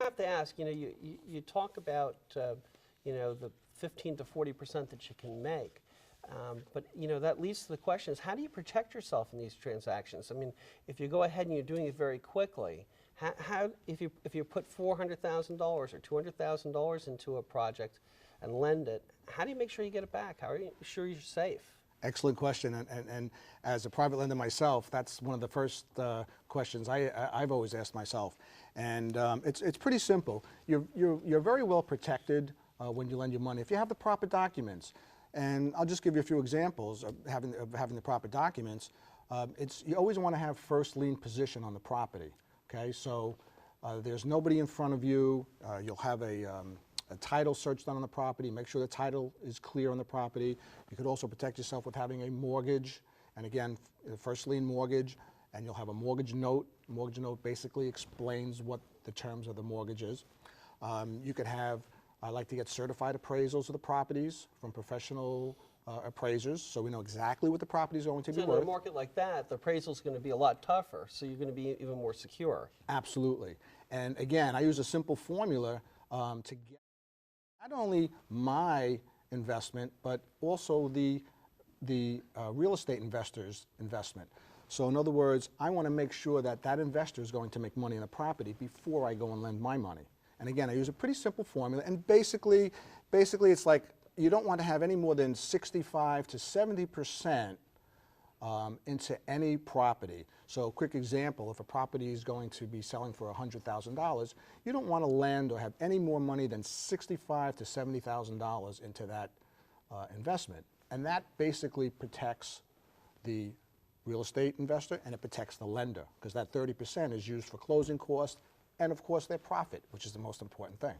I have to ask, you talk about, the 15 to 40% that you can make. But, that leads to the question is, how do you protect yourself in these transactions? I mean, if you go ahead and you're doing it very quickly, if you put $400,000 or $200,000 into a project and lend it, how do you make sure you get it back? How are you sure you're safe? Excellent question, and as a private lender myself, that's one of the first questions I've always asked myself. And it's pretty simple. You're very well protected when you lend your money if you have the proper documents. And I'll just give you a few examples of having the proper documents. You always want to have first lien position on the property. Okay, so there's nobody in front of you. You'll have a title search done on the property, make sure the title is clear on the property. You could also protect yourself with having a mortgage, and again, first lien mortgage, and you'll have a mortgage note. Mortgage note basically explains what the terms of the mortgage is. You could have, I like to get certified appraisals of the properties from professional appraisers, so we know exactly what the property is going to be worth. In a market like that, the appraisal is going to be a lot tougher, so you're going to be even more secure. Absolutely. And again, I use a simple formula to get not only my investment, but also the real estate investor's investment. So in other words, I want to make sure that that investor is going to make money in the property before I go and lend my money. And again, I use a pretty simple formula, and basically it's like you don't want to have any more than 65 to 70% into any property. So a quick example, if a property is going to be selling for $100,000, you don't want to lend or have any more money than $65,000 to $70,000 into that investment. And that basically protects the real estate investor and it protects the lender, because that 30% is used for closing costs and of course their profit, which is the most important thing.